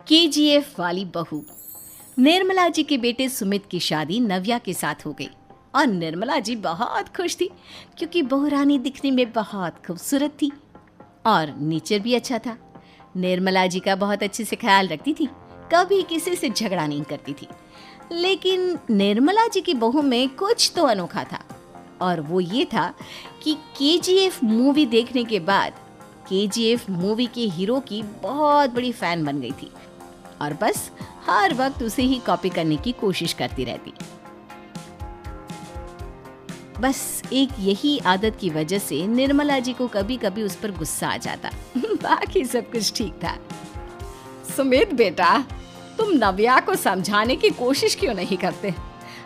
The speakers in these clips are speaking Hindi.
केजीएफ वाली बहू। निर्मला जी के बेटे सुमित की शादी नव्या के साथ हो गई और निर्मला जी बहुत खुश थी क्योंकि बहू रानी दिखने में बहुत खूबसूरत थी और नेचर भी अच्छा था। निर्मला जी का बहुत अच्छे से ख्याल रखती थी, कभी किसी से झगड़ा नहीं करती थी। लेकिन निर्मला जी की बहू में कुछ तो अनोखा था और वो ये था कि केजीएफ मूवी देखने के बाद केजीएफ मूवी के हीरो की बहुत बड़ी फैन बन गई थी और बस हर वक्त उसे ही कॉपी करने की कोशिश करती रहती। बस एक यही आदत की वजह से निर्मला जी को कभी कभी उस पर गुस्सा आ जाता। बाकी सब कुछ ठीक था। सुमित बेटा, तुम नव्या को समझाने की कोशिश क्यों नहीं करते?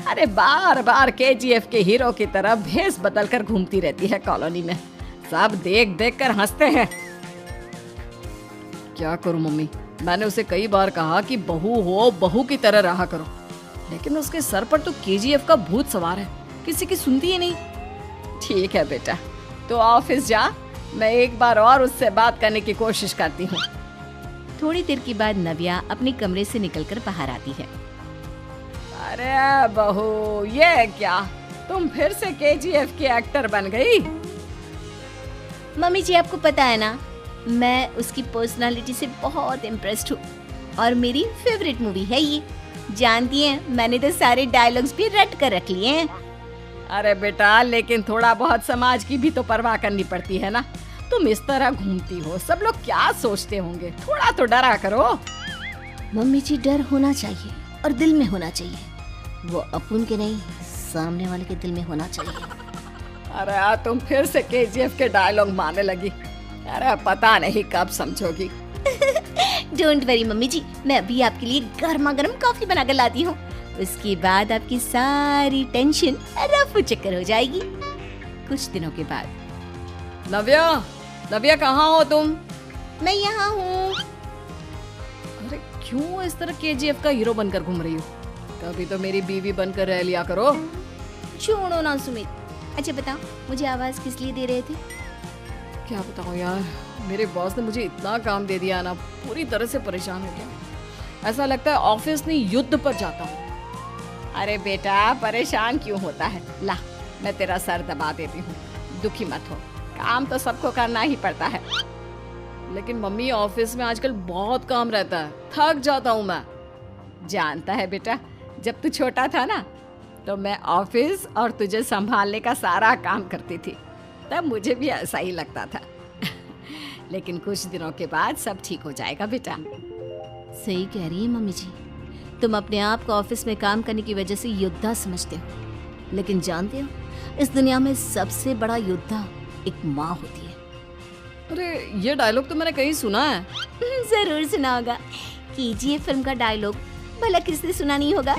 अरे बार बार केजीएफ के हीरो की तरह भेस बदलकर घूमती रहती है कॉलोनी में, सब देख देख कर हंसते हैं। क्या करूं मम्मी, मैंने उसे कई बार कहा कि बहू हो, बहू की तरह रहा करो, लेकिन उसके सर पर तो केजीएफ का भूत सवार है, किसी की सुनती ही नहीं। ठीक है बेटा, तो ऑफिस जा, मैं एक बार और उससे बात करने की कोशिश करती हूँ। थोड़ी देर के बाद नव्या अपने कमरे से निकलकर बाहर आती है। अरे बहू, ये क्या, तुम फिर से केजीएफ की एक्टर बन गई? मम्मी जी, आपको पता है ना, मैं उसकी पर्सनालिटी से बहुत इम्प्रेस्ड हूँ और मेरी फेवरेट मूवी है ये। जानती हैं, मैंने तो सारे डायलॉग्स भी रट कर रख लिए हैं। अरे बेटा, लेकिन थोड़ा बहुत समाज की भी तो परवाह करनी पड़ती है ना। तुम इस तरह घूमती हो, सब लोग क्या सोचते होंगे, थोड़ा तो डरा करो। मम्मी जी, डर होना चाहिए और दिल में होना चाहिए, वो अपन के नहीं, सामने वाले के दिल में होना चाहिए। अरे तुम फिर से केजीएफ के डायलॉग मारने लगी। अरे पता नहीं कब समझोगी। डोंट वरी मम्मी जी, मैं अभी आपके लिए गर्मा गर्म कॉफी बना कर लाती हूँ, उसके बाद आपकी सारी टेंशन रफू चक्कर हो जाएगी। कुछ दिनों के बाद। नव्या कहाँ हो तुम? मैं यहाँ हूँ। अरे क्यों इस तरह केजीएफ का हीरो बनकर घूम रही हो? कभी तो मेरी बीवी बनकर रह लिया करो। छोड़ो ना सुमित। अच्छा बताओ, मुझे आवाज किस लिए दे रहे थे? क्या बताऊं यार, मेरे बॉस ने मुझे इतना काम दे दिया ना, पूरी तरह से परेशान हो गया। ऐसा लगता है ऑफिस नहीं युद्ध पर जाता हूँ। अरे बेटा, परेशान क्यों होता है? ला, मैं तेरा सर दबा देती हूँ, दुखी मत हो, काम तो सबको करना ही पड़ता है। लेकिन मम्मी, ऑफिस में आजकल बहुत काम रहता है, थक जाता हूँ मैं। जानता है बेटा, जब तू छोटा था ना, तो मैं ऑफिस और तुझे संभालने का सारा काम करती थी, तब मुझे भी ऐसा ही लगता था। लेकिन कुछ दिनों के बाद सब ठीक हो जाएगा बेटा। सही कह रही है मम्मी जी, तुम अपने आप को ऑफिस में काम करने की वजह से योद्धा समझते हो, लेकिन जानते हो, इस दुनिया में सबसे बड़ा योद्धा एक माँ होती है। अरे ये डायलॉग तो मैंने कहीं सुना है। जरूर सुना होगा, केजीएफ फिल्म का डायलॉग, भला किसने सुना नहीं होगा?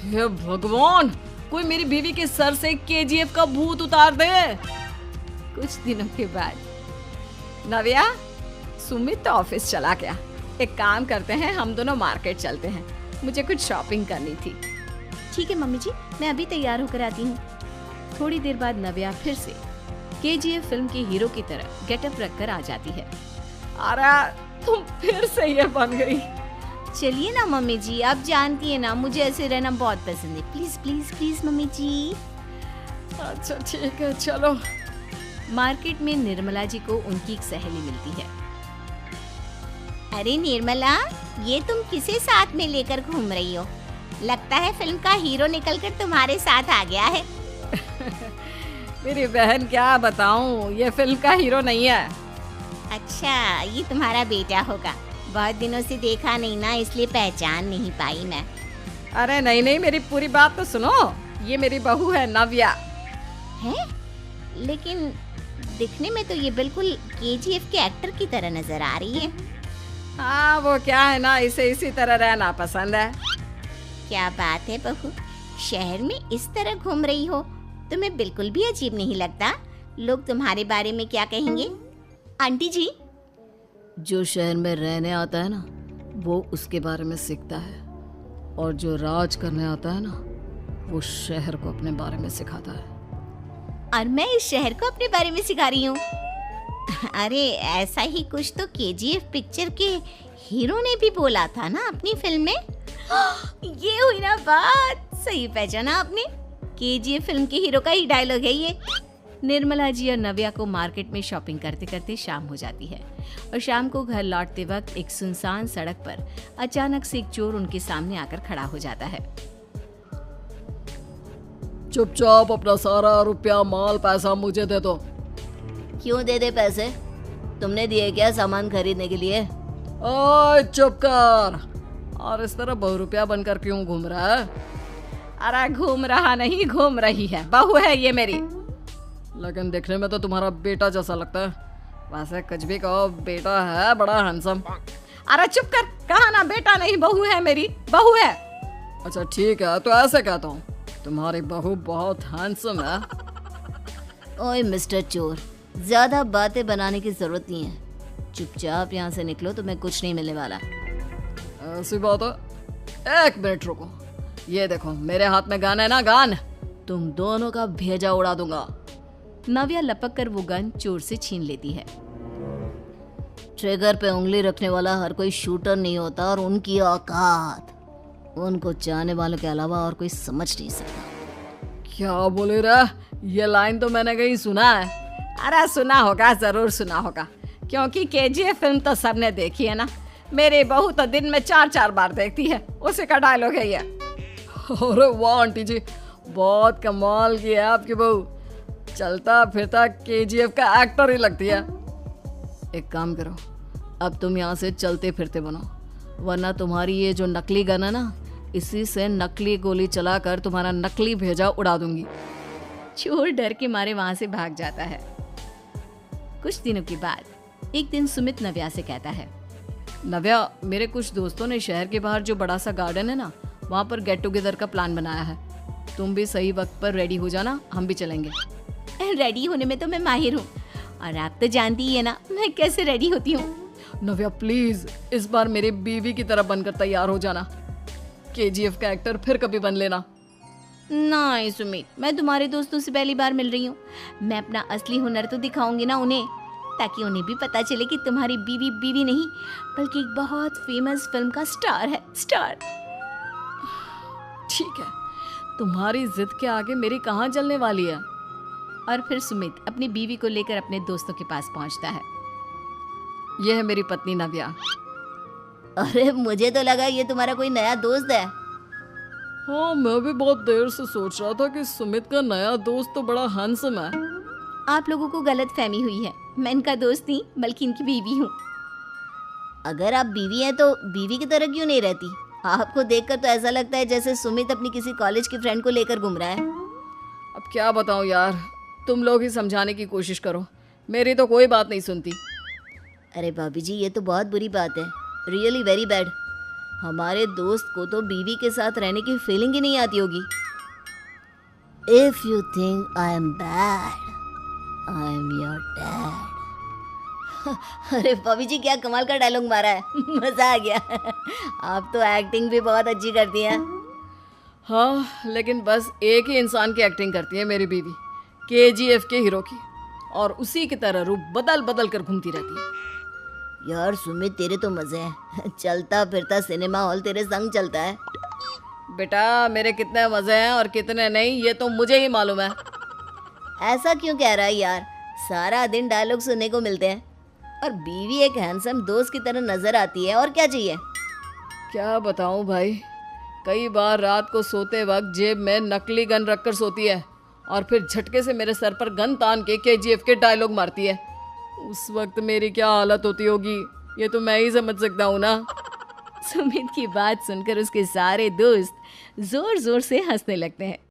हे भगवान, कोई मेरी बीवी के सर से केजीएफ का भूत उतार दे। कुछ दिनों के बाद। नव्या, सुमित तो ऑफिस चला गया, एक काम करते हैं, हम दोनों मार्केट चलते हैं, मुझे कुछ शॉपिंग करनी थी। ठीक है मम्मी जी, मैं अभी तैयार होकर आती हूँ। थोड़ी देर बाद नव्या फिर से केजीएफ फिल्म के हीरो की तरह गेटअप रखकर आ जाती है। अरे तुम फिर से ये बन गई। चलिए ना मम्मी जी, आप जानती है ना, मुझे ऐसे रहना बहुत पसंद है। प्लीज प्लीज प्लीज मम्मी जी। अच्छा ठीक है, चलो। मार्केट में निर्मला जी को उनकी एक सहेली मिलती है। अरे निर्मला, ये तुम किसे साथ में लेकर घूम रही हो? लगता है फिल्म का हीरो निकलकर तुम्हारे साथ आ गया है। मेरी बहन, क्या बताऊं, ये फिल्म का हीरो नहीं है। अच्छा, ये तुम्हारा बेटा होगा, बहुत दिनों से देखा नहीं ना, इसलिए पहचान नहीं पाई मैं। अरे नहीं नहीं, मेरी पूरी बात तो सुनो, ये मेरी बहू है नव्या। है? लेकिन दिखने में तो ये बिल्कुल केजीएफ के एक्टर की तरह नजर आ रही है। हाँ, वो क्या है ना, इसे इसी तरह रहना पसंद है। क्या बात है बहू, शहर में इस तरह घूम रही हो, तुम्हें बिल्कुल भी अजीब नहीं लगता? लोग तुम्हारे बारे में क्या कहेंगे? आंटी जी, जो शहर में रहने आता है ना, वो उसके बारे में सीखता है, और जो राज करने आता है ना, वो शहर को अपने बारे में सिखाता है। और मैं इस शहर को अपने बारे में सिखा रही हूँ। अरे ऐसा ही कुछ तो केजीएफ पिक्चर के हीरो ने भी बोला था ना अपनी फिल्म में। ये हुई ना बात, सही पहचाना आपने। केजीएफ फिल्म के हीरो का ही डायलॉग है ये। निर्मला जी और नव्या को मार्केट में शॉपिंग करते करते शाम हो जाती है और शाम को घर लौटते वक्त एक सुनसान सड़क पर अचानक से एक चोर उनके सामने आकर खड़ा हो जाता है। चुपचाप अपना सारा रुपया माल पैसा मुझे दे दो। क्यों दे दे पैसे? तुमने दिए क्या सामान खरीदने के लिए? ओए चुप कर। और इस तरह बहुरुपया बनकर क्यों घूम रहा है? अरे घूम रहा नहीं, घूम रही है, बहू है ये मेरी। लेकिन देखने में तो तुम्हारा बेटा जैसा लगता है। वैसे कुछ भी कहो, बेटा है बड़ा हैंडसम। अरे चुप कर, कहा ना बेटा नहीं बहू है मेरी, बहू है। अच्छा ठीक है, तो ऐसे कहता हूँ, तुम्हारी बहू बहुत हैंडसम है। ओए मिस्टर चोर, ज्यादा बातें बनाने की जरूरत नहीं है। चुपचाप यहाँ से निकलो, तुम्हें कुछ नहीं मिलने वाला। ऐसी बात है? एक मिनट रुको, ये देखो मेरे हाथ में गन है ना, गन। तुम दोनों का भेजा उड़ा दूंगा। नव्या लपक कर वो गन चोर से छीन लेती है। ट्रिगर पे उंगली रखने वाला हर कोई शूटर नहीं होता, और उनकी औकात उनको चाहने वालों के अलावा और कोई समझ नहीं सकता। क्या बोले रे? ये लाइन तो मैंने कहीं सुना है। अरे सुना होगा, जरूर सुना होगा, क्योंकि केजीएफ फिल्म तो सबने देखी है ना। मेरी बहू तो दिन में 4-4 बार देखती है, उसी का डायलॉग है ये। अरे वाह आंटी जी, बहुत कमाल की है आपकी बहू। चलता फिरता केजीएफ का एक्टर ही लगती है। एक काम करो, अब तुम यहाँ से चलते फिरते बनो, वरना तुम्हारी ये जो नकली गन है ना, इसी से नकली गोली चलाकर तुम्हारा नकली भेजा उड़ा दूंगी। चोर डर के मारे वहां से भाग जाता है। कुछ दिनों के बाद एक दिन सुमित नव्या से कहता है, नव्या, मेरे कुछ दोस्तों ने शहर के बाहर जो बड़ा सा गार्डन है ना, वहाँ पर गेट टुगेदर का प्लान बनाया है। तुम भी सही वक्त पर रेडी हो जाना, हम भी चलेंगे। रेडी होने में तो मैं माहिर हूँ, और आप तो जानती ही है ना मैं कैसे रेडी होती हूँ। नव्या प्लीज, इस बार मेरी बीवी की तरह बनकर तैयार हो जाना। केजीएफ का एक्टर फिर कभी बन लेना। नहीं सुमित, मैं तुम्हारे दोस्तों से पहली बार मिल रही हूँ। मैं अपना असली हुनर तो दिखाऊंगी ना उन्हें, ताकि उन्हें भी पता चले कि तुम्हारी बीवी बीवी नहीं, बल्कि एक बहुत फेमस फिल्म का स्टार है, स्टार। ठीक है, तुम्हारी जिद के आगे मेरी कहाँ चलने वाली है। और फिर सुमित अपनी बीवी को लेकर अपने दोस्तों के पास पहुंचता है। यह है मेरी पत्नी नव्या। अरे मुझे तो लगा ये तुम्हारा कोई नया दोस्त है। हाँ, मैं भी बहुत देर से सोच रहा था कि सुमित का नया दोस्त तो बड़ा हैंडसम है। आप लोगों को गलत फहमी हुई है, मैं इनका दोस्त नहीं बल्कि इनकी बीवी हूँ। अगर आप बीवी हैं तो बीवी की तरह क्यों नहीं रहती? आपको देखकर तो ऐसा लगता है जैसे सुमित अपनी किसी कॉलेज की फ्रेंड को लेकर घूम रहा है। अब क्या बताऊं यार, तुम लोग ही समझाने की कोशिश करो, मेरी तो कोई बात नहीं सुनती। अरे भाभी जी, ये तो बहुत बुरी बात है, रियली वेरी बैड। हमारे दोस्त को तो बीवी के साथ रहने की फीलिंग ही नहीं आती होगी। If you think I am bad, I am your dad. अरे भाभी जी, क्या कमाल का डायलॉग मारा है, मजा आ गया। आप तो एक्टिंग भी बहुत अच्छी करती हैं। हाँ, लेकिन बस एक ही इंसान की एक्टिंग करती है मेरी बीवी, केजीएफ के हीरो की, और उसी की तरह रूप बदल बदल कर घूमती रहती है। यार सुमित, तेरे तो मजे हैं, चलता फिरता सिनेमा हॉल तेरे संग चलता है। बेटा, मेरे कितने मजे हैं और कितने नहीं, ये तो मुझे ही मालूम है। ऐसा क्यों कह रहा है यार? सारा दिन डायलॉग सुनने को मिलते हैं, और बीवी एक हैंडसम दोस्त की तरह नजर आती है, और क्या चाहिए? क्या बताऊं भाई, कई बार रात को सोते वक्त जेब में नकली गन रखकर सोती है, और फिर झटके से मेरे सर पर गन तान के केजीएफ के डायलॉग मारती है। उस वक्त मेरी क्या हालत होती होगी, ये तो मैं ही समझ सकता हूँ ना। सुमित की बात सुनकर उसके सारे दोस्त जोर जोर से हंसने लगते हैं।